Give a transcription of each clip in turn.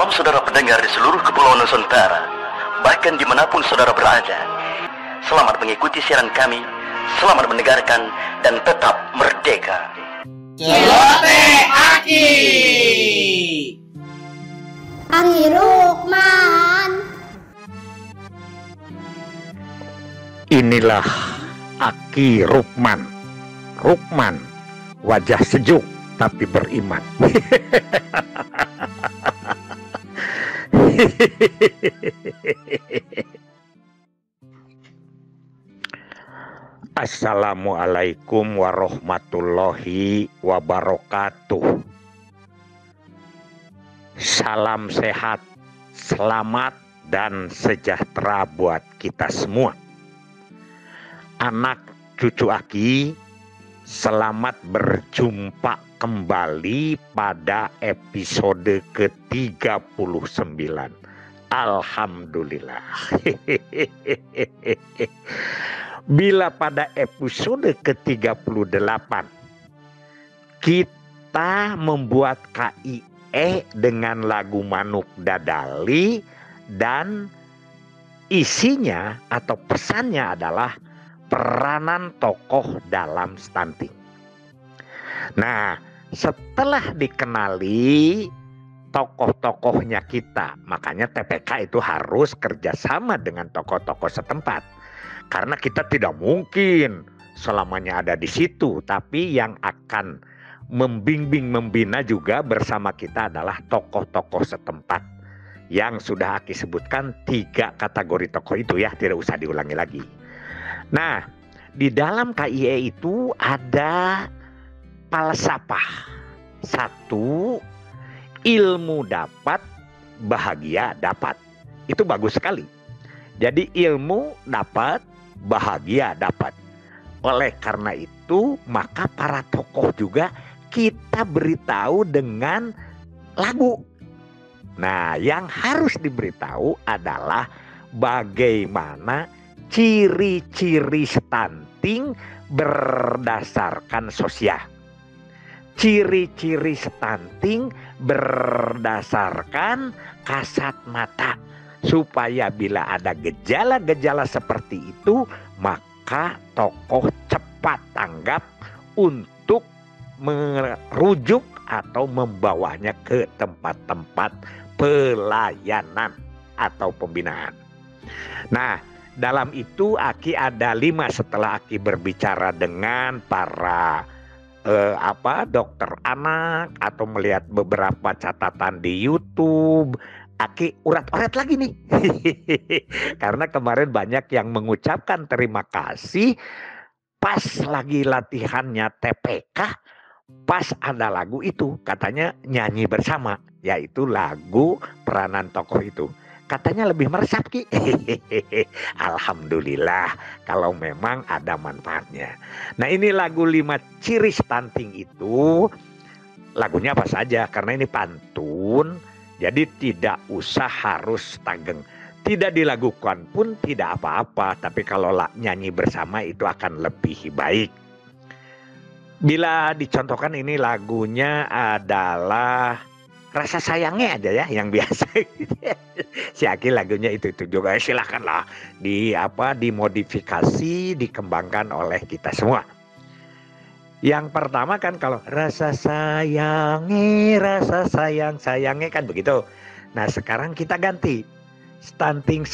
Salam saudara pendengar di seluruh kepulauan Nusantara, bahkan dimanapun saudara berada. Selamat mengikuti siaran kami, selamat mendengarkan, dan tetap merdeka. Celote Aki. Aki Rukman. Inilah Aki Rukman. Rukman, wajah sejuk tapi beriman. Assalamualaikum warahmatullahi wabarakatuh. Salam sehat, selamat, dan sejahtera buat kita semua. Anak cucu Aki, selamat berjumpa kembali pada episode ke-39. Alhamdulillah. Bila pada episode ke-38 kita membuat KIE dengan lagu Manuk Dadali dan isinya atau pesannya adalah peranan tokoh dalam stunting. Nah, setelah dikenali tokoh-tokohnya kita, makanya TPK itu harus kerjasama dengan tokoh-tokoh setempat. Karena kita tidak mungkin selamanya ada di situ, tapi yang akan membimbing, membina juga bersama kita adalah tokoh-tokoh setempat. Yang sudah Aki sebutkan 3 kategori tokoh itu ya, tidak usah diulangi lagi. Nah, di dalam KIE itu ada falsafah. 1, ilmu dapat, bahagia dapat. Itu bagus sekali. Jadi ilmu dapat, bahagia dapat. Oleh karena itu, maka para tokoh juga kita beritahu dengan lagu. Nah, yang harus diberitahu adalah bagaimana ciri-ciri stunting berdasarkan sosial. Ciri-ciri stunting berdasarkan kasat mata. Supaya bila ada gejala-gejala seperti itu, maka tokoh cepat tanggap untuk merujuk atau membawanya ke tempat-tempat pelayanan atau pembinaan. Nah, dalam itu Aki ada 5 setelah Aki berbicara dengan para dokter anak atau melihat beberapa catatan di YouTube. Aki urat-urat lagi nih. Karena kemarin banyak yang mengucapkan terima kasih pas lagi latihannya TPK, pas ada lagu itu katanya nyanyi bersama, yaitu lagu peranan tokoh itu. Katanya lebih meresap Ki. Alhamdulillah kalau memang ada manfaatnya. Nah, ini lagu 5 ciri stunting itu lagunya apa saja karena ini pantun. Jadi tidak usah harus tageng. Tidak dilakukan pun tidak apa-apa. Tapi kalau nyanyi bersama itu akan lebih baik. Bila dicontohkan ini lagunya adalah Rasa Sayangnya aja ya yang biasa. Si Aki lagunya itu juga silakanlah dimodifikasi, dikembangkan oleh kita semua. Yang pertama kan kalau rasa sayangnya kan begitu. Nah, sekarang kita ganti. Stunting,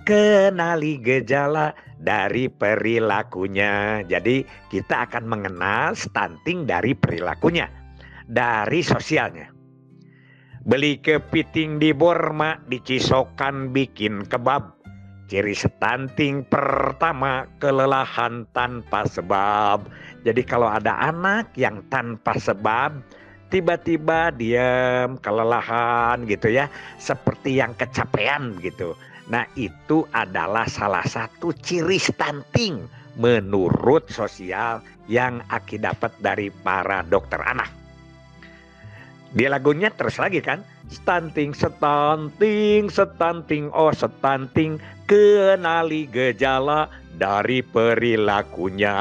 kenali gejala dari perilakunya. Jadi kita akan mengenal stunting dari perilakunya, dari sosialnya. Beli kepiting di Borma, dicisokan bikin kebab. Ciri stunting pertama, kelelahan tanpa sebab. Jadi kalau ada anak yang tanpa sebab, tiba-tiba diam, kelelahan gitu ya, seperti yang kecapean gitu. Nah, itu adalah salah satu ciri stunting menurut sosial yang Aki dapat dari para dokter anak. Di lagunya terus lagi kan, stunting, kenali gejala dari perilakunya.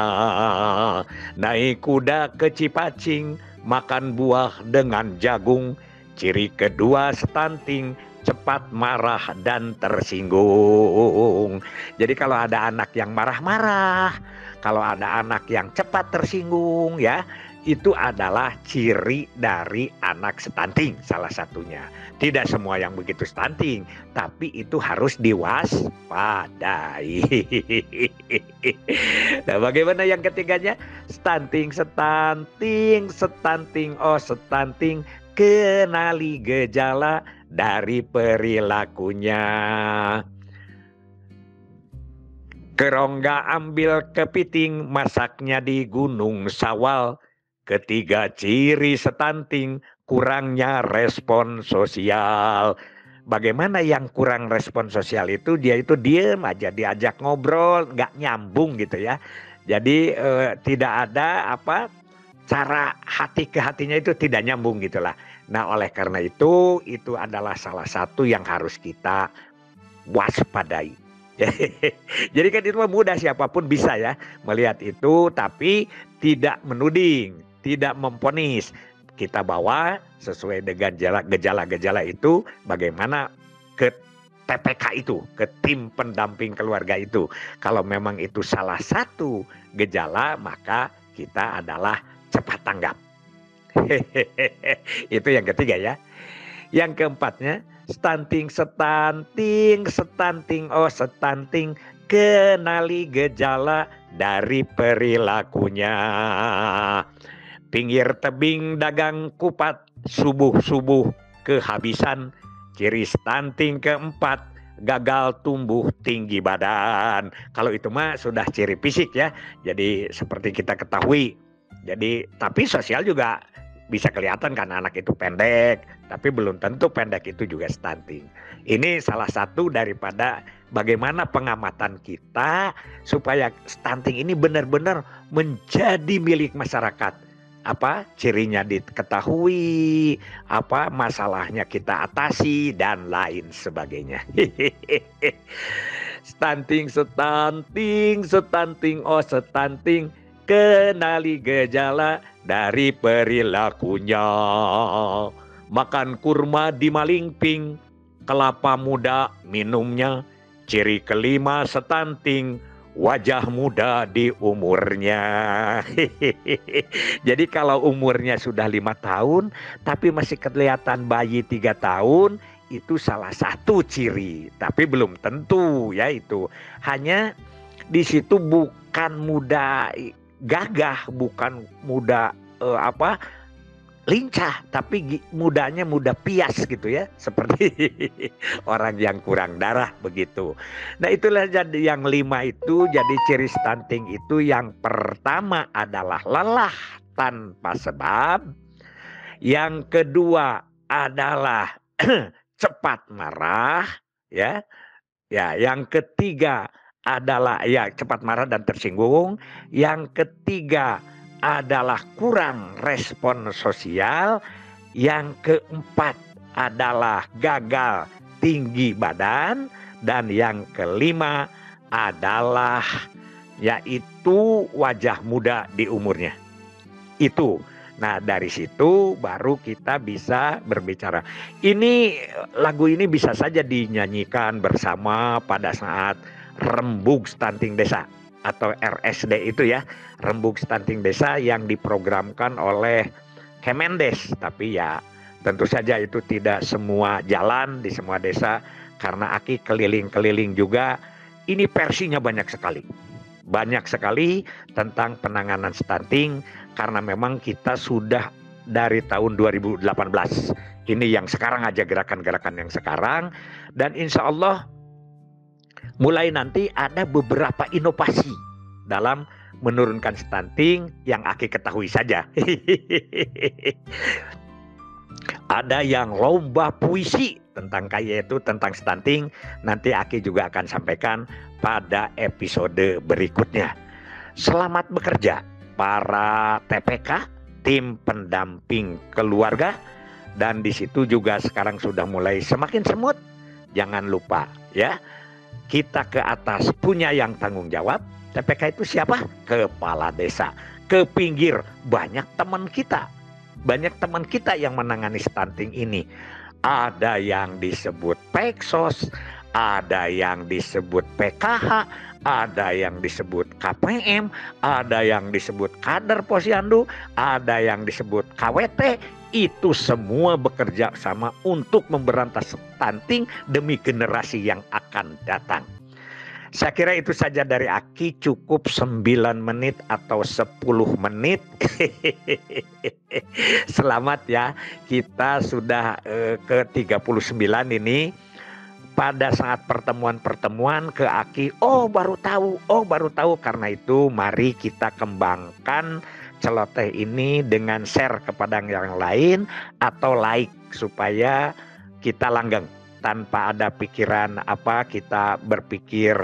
Naik kuda ke Cipacing, makan buah dengan jagung. Ciri kedua stunting, cepat marah dan tersinggung. Jadi kalau ada anak yang marah-marah, kalau ada anak yang cepat tersinggung ya, itu adalah ciri dari anak stunting salah satunya. Tidak semua yang begitu stunting, tapi itu harus diwaspadai. Nah, bagaimana yang ketiganya? Stunting. Kenali gejala dari perilakunya. Kerongga ambil kepiting, masaknya di Gunung Sawal. Ketiga ciri stunting, kurangnya respon sosial. Bagaimana yang kurang respon sosial itu? Dia itu diem aja, diajak ngobrol, nggak nyambung gitu ya. Jadi tidak ada cara hati ke hatinya itu tidak nyambung gitulah. Nah, oleh karena itu adalah salah satu yang harus kita waspadai. Jadi kan itu mudah, siapapun bisa ya melihat itu, tapi tidak menuding, tidak memponis. Kita bawa sesuai dengan gejala-gejala itu, bagaimana ke TPK itu, ke tim pendamping keluarga itu. Kalau memang itu salah satu gejala, maka kita adalah cepat tanggap. Itu yang ketiga ya. Yang keempatnya, stunting. Kenali gejala dari perilakunya. Pinggir tebing dagang kupat, subuh-subuh kehabisan. Ciri stunting keempat, gagal tumbuh tinggi badan. Kalau itu mah sudah ciri fisik ya. Jadi seperti kita ketahui. Jadi tapi sosial juga bisa kelihatan kan, anak itu pendek, tapi belum tentu pendek itu juga stunting. Ini salah satu daripada bagaimana pengamatan kita supaya stunting ini benar-benar menjadi milik masyarakat. Apa cirinya diketahui, apa masalahnya kita atasi dan lain sebagainya. Stunting. Kenali gejala dari perilakunya. Makan kurma di Malingping, kelapa muda minumnya. Ciri kelima stunting, wajah muda di umurnya. Jadi kalau umurnya sudah 5 tahun tapi masih kelihatan bayi 3 tahun, itu salah satu ciri. Tapi belum tentu ya itu. Hanya di situ bukan muda gagah, bukan muda lincah, tapi mudanya muda pias gitu ya, seperti orang yang kurang darah begitu. Nah, itulah jadi yang 5 itu. Jadi ciri stunting itu yang pertama adalah lelah tanpa sebab, yang kedua adalah cepat marah ya, yang ketiga adalah cepat marah dan tersinggung. Yang ketiga adalah kurang respon sosial. Yang keempat adalah gagal tinggi badan. Dan yang kelima adalah yaitu wajah muda di umurnya. Itu. Nah, dari situ baru kita bisa berbicara. Lagu ini bisa saja dinyanyikan bersama pada saat Rembug Stunting Desa atau RSD itu ya, Rembug Stunting Desa yang diprogramkan oleh Kemendes. Tapi ya tentu saja itu tidak semua jalan di semua desa, karena Aki keliling-keliling juga. Ini versinya banyak sekali tentang penanganan stunting, karena memang kita sudah dari tahun 2018. Ini yang sekarang aja, gerakan-gerakan yang sekarang, dan insya Allah mulai nanti ada beberapa inovasi dalam menurunkan stunting yang Aki ketahui saja. Ada yang lomba puisi tentang tentang stunting. Nanti Aki juga akan sampaikan pada episode berikutnya. Selamat bekerja para TPK, tim pendamping keluarga. Dan di situ juga sekarang sudah mulai semakin semut. Jangan lupa ya, kita ke atas punya yang tanggung jawab. TPK itu siapa? Kepala desa. Ke pinggir banyak teman kita. banyak teman kita yang menangani stunting ini. Ada yang disebut Peksos, ada yang disebut PKH, ada yang disebut KPM, ada yang disebut kader posyandu, ada yang disebut KWT. Itu semua bekerja sama untuk memberantas stunting demi generasi yang akan datang. Saya kira itu saja dari Aki, cukup 9 menit atau 10 menit. Selamat ya, kita sudah ke 39 ini. Pada saat pertemuan-pertemuan ke Aki, baru tahu. Karena itu mari kita kembangkan celoteh ini dengan share kepada yang lain atau like supaya kita langgeng. Tanpa ada pikiran kita berpikir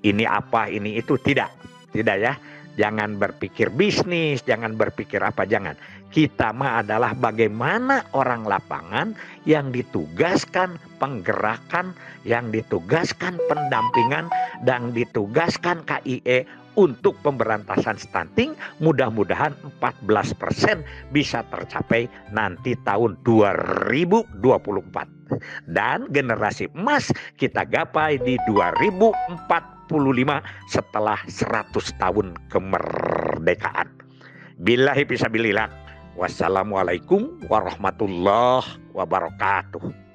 ini apa, ini itu, tidak ya. Jangan berpikir bisnis, jangan berpikir jangan. Kita mah adalah bagaimana orang lapangan yang ditugaskan penggerakan, yang ditugaskan pendampingan, dan ditugaskan KIE untuk pemberantasan stunting. Mudah-mudahan 14% bisa tercapai nanti tahun 2024. Dan generasi emas kita gapai di 2045 setelah 100 tahun kemerdekaan. Billahi fisabilillah. Wassalamualaikum warahmatullahi wabarakatuh.